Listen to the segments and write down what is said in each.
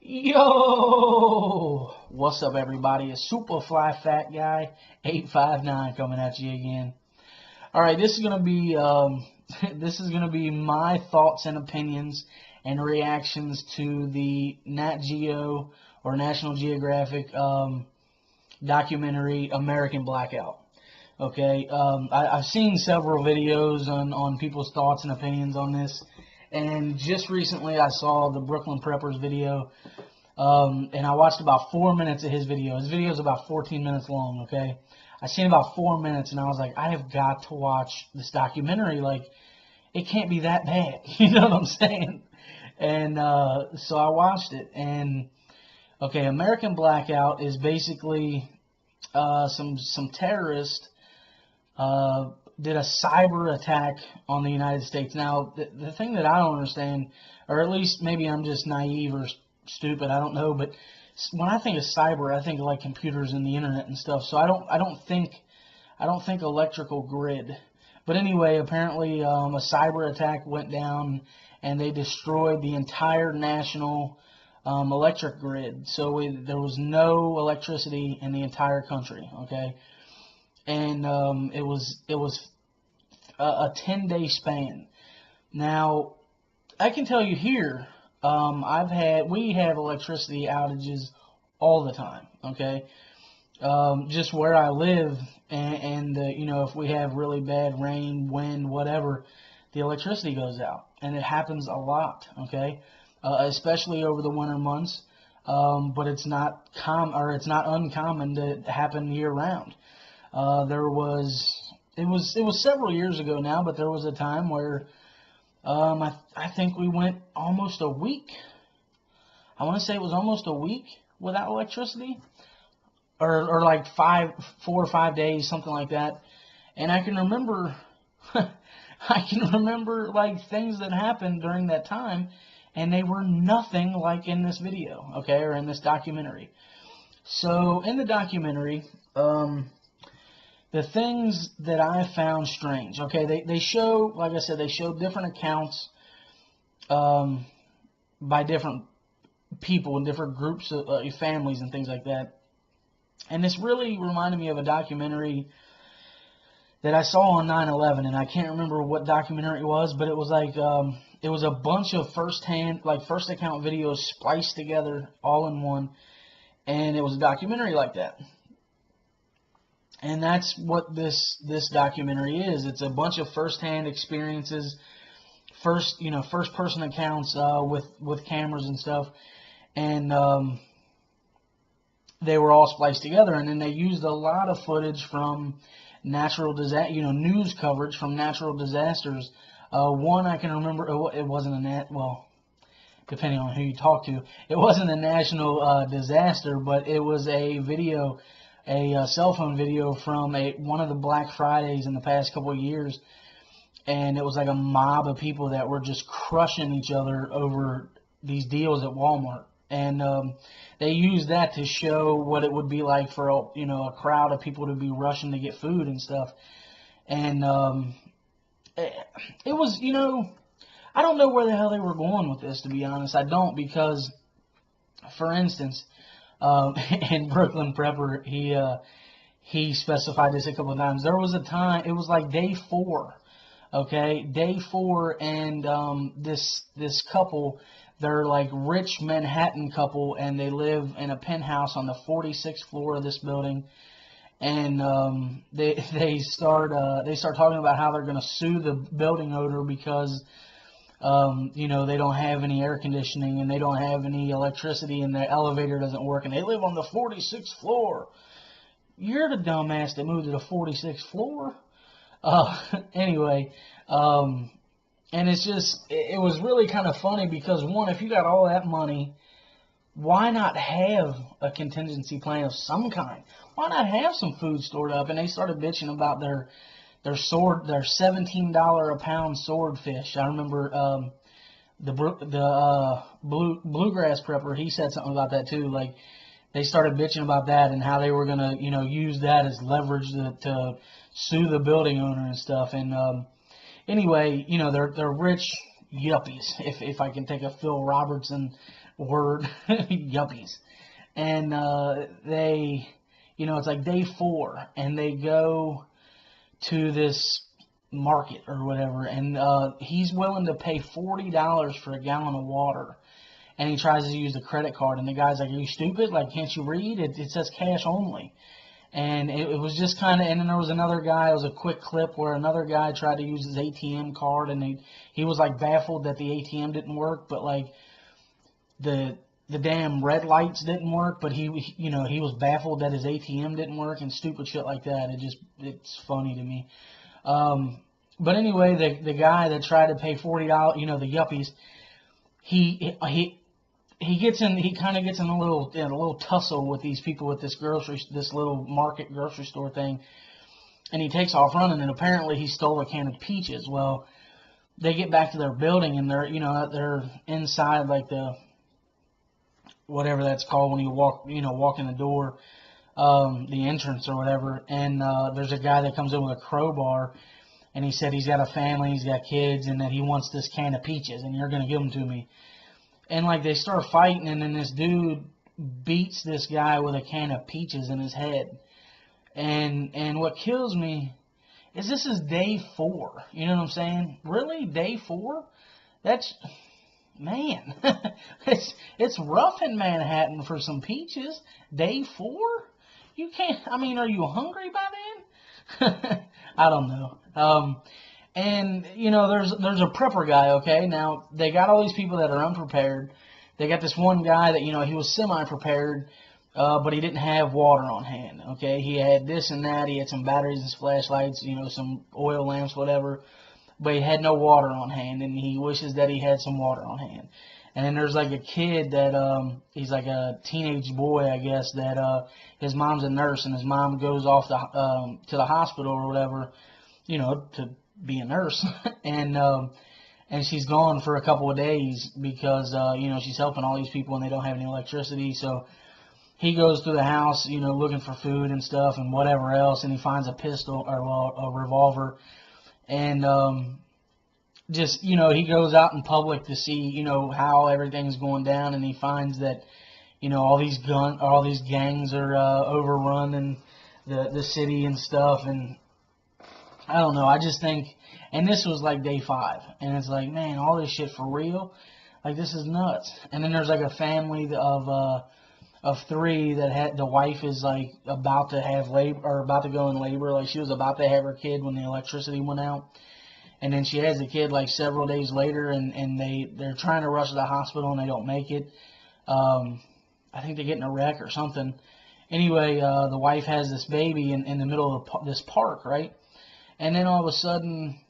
Yo, what's up, everybody? It's Superfly Fat Guy 859 coming at you again. All right, this is gonna be this is gonna be my thoughts and opinions and reactions to the Nat Geo or National Geographic documentary American Blackout. Okay, I've seen several videos on people's thoughts and opinions on this, and just recently I saw the Brooklyn Preppers video. And I watched about 4 minutes of his video. His video is about 14 minutes long, okay? I seen about 4 minutes, and I was like, I have got to watch this documentary. Like, it can't be that bad. You know what I'm saying? And so I watched it. And, okay, American Blackout is basically some terrorist did a cyber attack on the United States. Now, the thing that I don't understand, or at least maybe I'm just naive or stupid, I don't know, but when I think of cyber, I think of like computers and the internet and stuff. So I don't think electrical grid. But anyway, apparently a cyber attack went down and they destroyed the entire national electric grid. So there was no electricity in the entire country. Okay, and it was a 10-day span. Now I can tell you here. We have electricity outages all the time, okay? Just where I live, and you know, if we have really bad rain, wind, whatever, the electricity goes out, and it happens a lot, okay? Especially over the winter months, but it's not uncommon to happen year round. It was several years ago now, but there was a time where I think we went almost a week. I want to say it was almost a week without electricity, or like 4 or 5 days, something like that. And I can remember, like things that happened during that time, and they were nothing like in this video, okay, or in this documentary. So in the documentary, the things that I found strange, okay, they show, like I said, they show different accounts by different people and different groups of families and things like that. And this really reminded me of a documentary that I saw on 9/11, and I can't remember what documentary it was, but it was like it was a bunch of first account videos spliced together all in one, and it was a documentary like that. And that's what this documentary is. It's a bunch of first-hand experiences, first-person accounts with cameras and stuff, and they were all spliced together. And then they used a lot of footage from natural disaster, news coverage from natural disasters. One I can remember, it wasn't depending on who you talk to, it wasn't a national disaster, but it was a video. A cell phone video from one of the Black Fridays in the past couple of years, and it was like a mob of people that were just crushing each other over these deals at Walmart, and they used that to show what it would be like for a crowd of people to be rushing to get food and stuff, and it was, I don't know where the hell they were going with this, to be honest. I don't, because, for instance, and Brooklyn Prepper, he specified this a couple of times. There was a time, it was like day 4, okay, day 4, and this couple, they're like rich Manhattan couple, and they live in a penthouse on the 46th floor of this building, and they start talking about how they're going to sue the building owner because they don't have any air conditioning and they don't have any electricity and the elevator doesn't work and they live on the 46th floor. You're the dumbass that moved to the 46th floor. Anyway, and it's just, it was really kind of funny because, one, if you got all that money, why not have a contingency plan of some kind? Why not have some food stored up? And they started bitching about their $17 a pound swordfish. I remember the bluegrass prepper, he said something about that too. Like, they started bitching about that and how they were gonna use that as leverage to sue the building owner and stuff. And anyway, they're rich yuppies, if I can take a Phil Robertson word, yuppies. And they, it's like day 4, and they go to this market or whatever, and he's willing to pay $40 for a gallon of water. And he tries to use the credit card, and the guy's like, "Are you stupid? Like, can't you read? It says cash only." And it was just kind of, and then there was another guy, it was a quick clip where another guy tried to use his ATM card, and he was like baffled that the ATM didn't work, but like the damn red lights didn't work, but he was baffled that his ATM didn't work, and stupid shit like that. It's funny to me. But anyway, the guy that tried to pay $40, the yuppies, he kind of gets in a little tussle with these people at this little market grocery store thing, and he takes off running, and apparently he stole a can of peaches. Well, they get back to their building, and they're inside like the whatever that's called when you walk in the door, the entrance or whatever, and there's a guy that comes in with a crowbar, and he said he's got a family, he's got kids, and that he wants this can of peaches, and you're gonna give them to me. And like they start fighting, and then this dude beats this guy with a can of peaches in his head. And what kills me is this is day 4. You know what I'm saying? Really, day 4? That's, man, it's rough in Manhattan for some peaches. Day 4? You can't. I mean, are you hungry by then? I don't know. And, there's a prepper guy, okay? Now, they got all these people that are unprepared. They got this one guy that, he was semi-prepared, but he didn't have water on hand, okay? He had this and that. He had some batteries and flashlights, some oil lamps, whatever. But he had no water on hand, and he wishes that he had some water on hand. And then there's like a kid that, he's like a teenage boy, I guess, that his mom's a nurse, and his mom goes off to the hospital or whatever, to be a nurse, and she's gone for a couple of days because she's helping all these people and they don't have any electricity. So he goes through the house, looking for food and stuff and whatever else, and he finds a pistol or a revolver, and he goes out in public to see how everything's going down, and he finds that all these gangs are overrunning the city and stuff. And I don't know. I just think, and this was like day 5, and it's like, man, all this shit for real? Like, this is nuts. And then there's like a family of 3 that the wife is like about to have labor, or about to go in labor. Like, she was about to have her kid when the electricity went out, and then she has the kid like several days later, and they're trying to rush to the hospital and they don't make it. I think they get in a wreck or something. Anyway, the wife has this baby in the middle of this park, right? And then all of a sudden,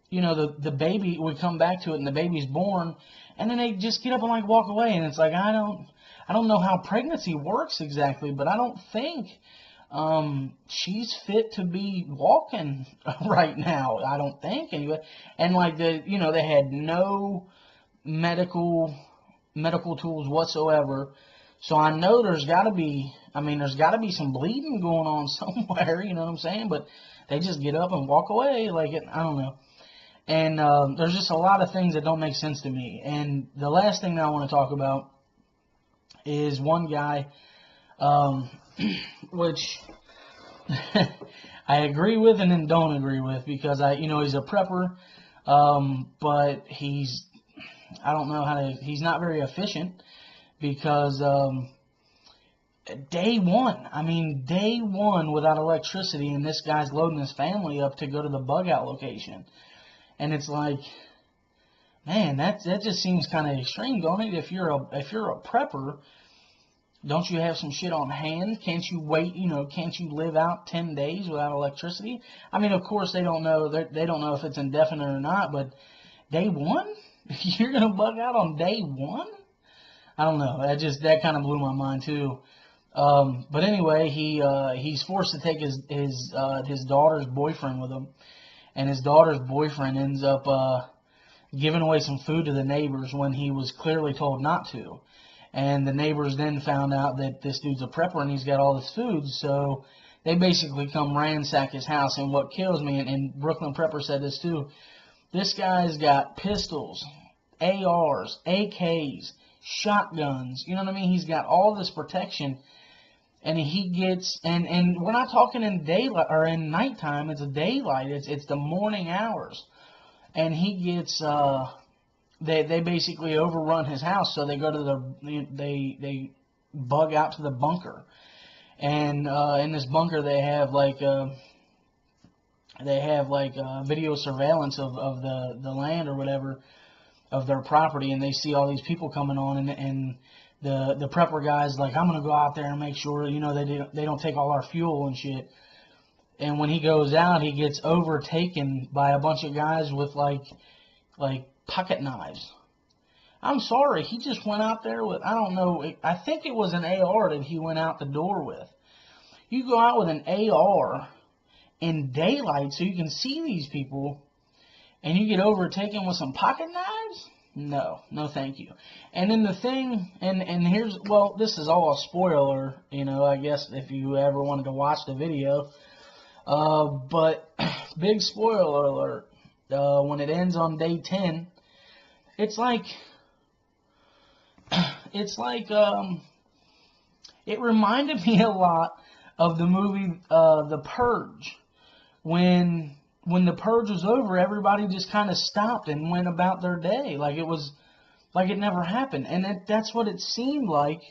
the baby, we come back to it, and the baby's born, and then they just get up and like walk away, and it's like, I don't know how pregnancy works exactly, but I don't think she's fit to be walking right now. I don't think, anyway. And like they had no medical tools whatsoever. So I know there's got to be some bleeding going on somewhere, you know what I'm saying? But they just get up and walk away, like, I don't know. And there's just a lot of things that don't make sense to me. And the last thing that I want to talk about is one guy, which I agree with and then don't agree with, because he's a prepper, but he's not very efficient, because day one without electricity, and this guy's loading his family up to go to the bug out location. And it's like, man, that just seems kind of extreme, don't it? If you're a prepper, don't you have some shit on hand? Can't you wait, can't you live out 10 days without electricity? I mean, of course they don't know if it's indefinite or not, but day 1? You're going to bug out on day 1? I don't know. That kind of blew my mind too. But anyway, he's forced to take his daughter's boyfriend with him, and his daughter's boyfriend ends up giving away some food to the neighbors when he was clearly told not to. And the neighbors then found out that this dude's a prepper and he's got all this food, so they basically come ransack his house. And what kills me, and Brooklyn Prepper said this too, this guy's got pistols ARs, AKs, shotguns. You know what I mean? He's got all this protection, and he gets and we're not talking in daylight or in nighttime. It's a daylight. It's the morning hours, and he gets they basically overrun his house. So they go to they bug out to the bunker, and in this bunker they have video surveillance of the land or whatever, of their property, and they see all these people coming on, and the prepper guy's like, I'm gonna go out there and make sure, you know, they don't take all our fuel and shit. And when he goes out, he gets overtaken by a bunch of guys with like pocket knives. I'm sorry, he just went out there with, I don't know, I think it was an AR that he went out the door with. You go out with an AR in daylight so you can see these people, and you get overtaken with some pocket knives? No thank you. And then the thing, and here's, well, this is all a spoiler, you know, I guess if you ever wanted to watch the video, but big spoiler alert, when it ends on day 10, it's like, it reminded me a lot of the movie, The Purge. When the Purge was over, everybody just kind of stopped and went about their day. Like it was, like it never happened. And that's what it seemed like.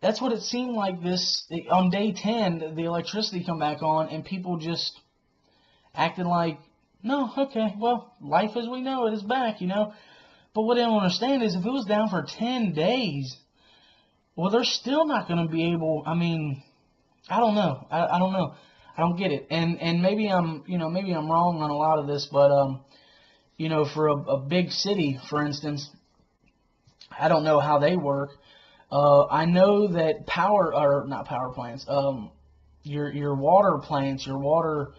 That's what it seemed like on day 10, the electricity come back on, and people just acted like, no, okay, well, life as we know it is back, you know. But what I don't understand is if it was down for 10 days, well, they're still not going to be able, I mean, I don't know. I don't know. I don't get it. And maybe I'm wrong on a lot of this, but, you know, for a big city, for instance, I don't know how they work. I know that not power plants, your water plants, your water,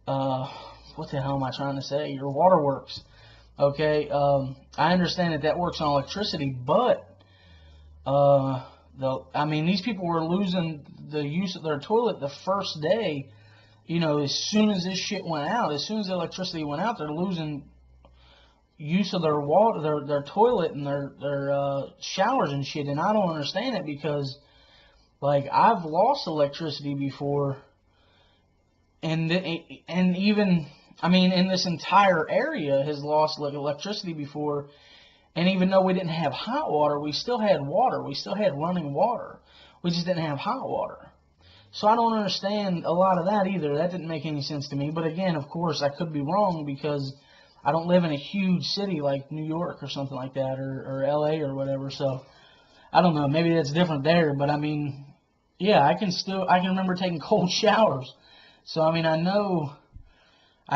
what the hell am I trying to say? Your waterworks. Okay, I understand that works on electricity, but I mean, these people were losing the use of their toilet the first day. You know, as soon as this shit went out, as soon as the electricity went out, they're losing use of their water, their toilet, and their showers and shit. And I don't understand it because, like, I've lost electricity before, and even, I mean, in this entire area has lost electricity before. And even though we didn't have hot water, we still had water. We still had running water. We just didn't have hot water. So I don't understand a lot of that either. That didn't make any sense to me. But again, of course, I could be wrong because I don't live in a huge city like New York or something like that, or LA or whatever. So I don't know. Maybe that's different there. But I mean, yeah, I can remember taking cold showers. So I mean, I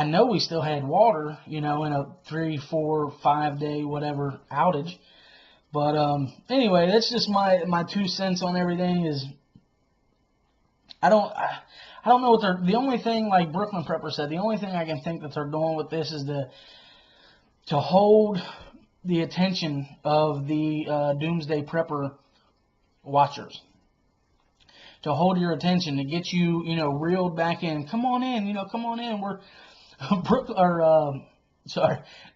know we still had water, you know, in a 3, 4, 5 day whatever outage. But anyway, that's just my 2 cents on everything. Is I don't know what the only thing, like Brooklyn Prepper said, the only thing I can think that they're doing with this is to hold the attention of the Doomsday Prepper watchers. To hold your attention, to get you, you know, reeled back in. Come on in, you know, come on in. We're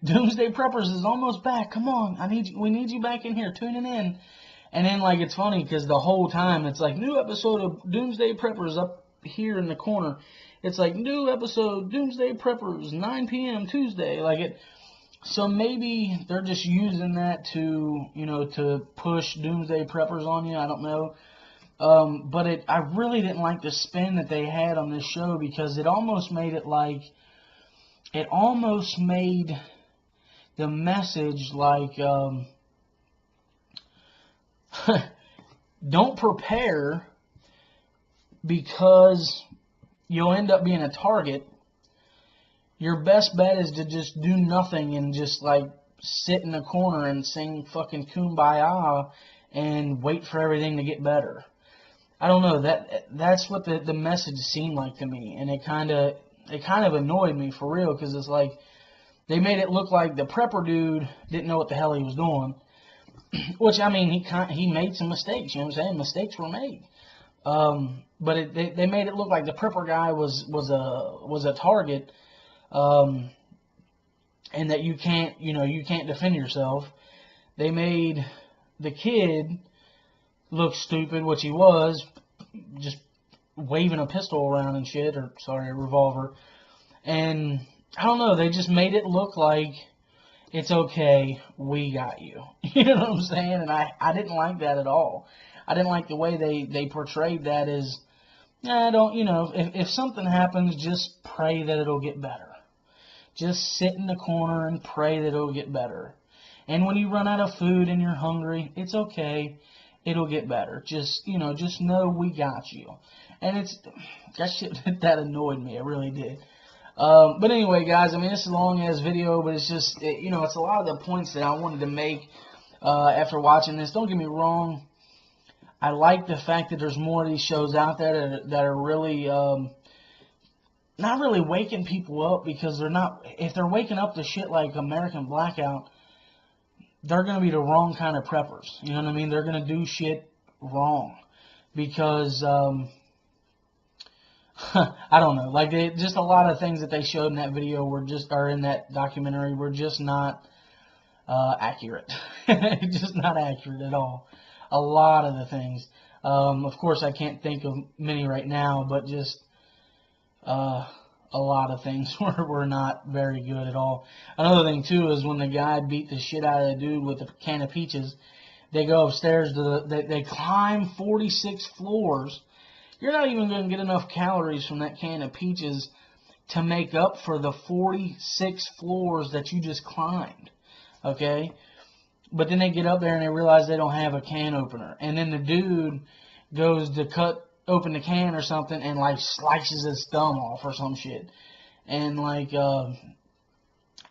Doomsday Preppers is almost back. Come on, we need you back in here, tuning in. And then, like, it's funny because the whole time it's like new episode of Doomsday Preppers up here in the corner. It's like new episode Doomsday Preppers 9 p.m. Tuesday. Like it. So maybe they're just using that to, you know, to push Doomsday Preppers on you. I don't know. But I really didn't like the spin that they had on this show because it almost made it like. It almost made the message like, don't prepare because you'll end up being a target. Your best bet is to just do nothing and just like sit in a corner and sing fucking Kumbaya and wait for everything to get better. I don't know, that's what the message seemed like to me, and it kind of annoyed me for real, because it's like they made it look like the prepper dude didn't know what the hell he was doing, which, I mean, he made some mistakes, you know what I'm saying? Mistakes were made, but they made it look like the prepper guy was a target, and that you can't, you can't defend yourself. They made the kid look stupid, which he was, just waving a pistol around and shit, or sorry, a revolver. And I don't know, they just made it look like it's okay, we got you. You know what I'm saying? And I didn't like that at all. I didn't like the way they portrayed that as, don't, if something happens, just pray that it'll get better. Just sit in the corner and pray that it'll get better. And when you run out of food and you're hungry, it's okay. It'll get better. Just know we got you. And that shit, that annoyed me. It really did. But anyway, guys, I mean, it's a long-ass video, but it's just, it's a lot of the points that I wanted to make after watching this. Don't get me wrong. I like the fact that there's more of these shows out there that are really, not really waking people up, because they're not, if they're waking up to shit like American Blackout, they're going to be the wrong kind of preppers. You know what I mean? They're going to do shit wrong. Because, I don't know. Like, just a lot of things that they showed in that video or in that documentary were just not accurate. Just not accurate at all. A lot of the things. Of course, I can't think of many right now, but just a lot of things were not very good at all. Another thing, too, is when the guy beat the shit out of the dude with a can of peaches, they go upstairs they climb 46 floors. You're not even going to get enough calories from that can of peaches to make up for the 46 floors that you just climbed. Okay? But then they get up there and they realize they don't have a can opener. And then the dude goes to open the can or something and, like, slices his thumb off or some shit. And, like,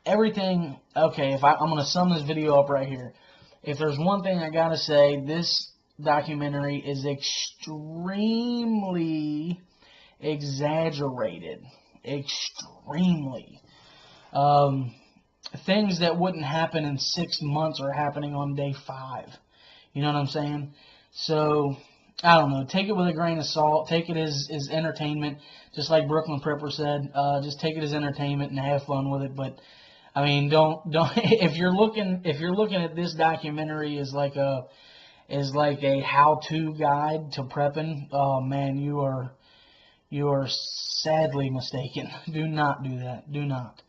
everything... Okay, I'm going to sum this video up right here. If there's one thing I got to say, this documentary is extremely exaggerated. Extremely. Things that wouldn't happen in 6 months are happening on day 5. You know what I'm saying? So, I don't know. Take it with a grain of salt. Take it as entertainment. Just like Brooklyn Prepper said, just take it as entertainment and have fun with it. But I mean, don't if you're looking at this documentary as like a how-to guide to prepping, oh man, you are sadly mistaken. Do not do that. Do not.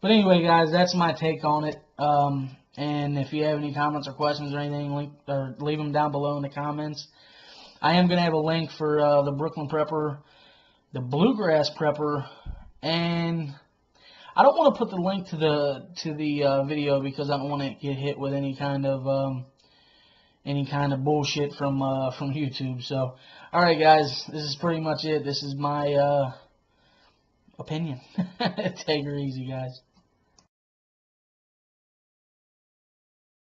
But anyway, guys, that's my take on it. And if you have any comments or questions or anything, leave them down below in the comments. I am going to have a link for the Brooklyn Prepper, the Bluegrass Prepper, and I don't want to put the link to the video because I don't want to get hit with any kind of bullshit from YouTube. So, all right, guys, this is pretty much it. This is my opinion. Take her easy, guys.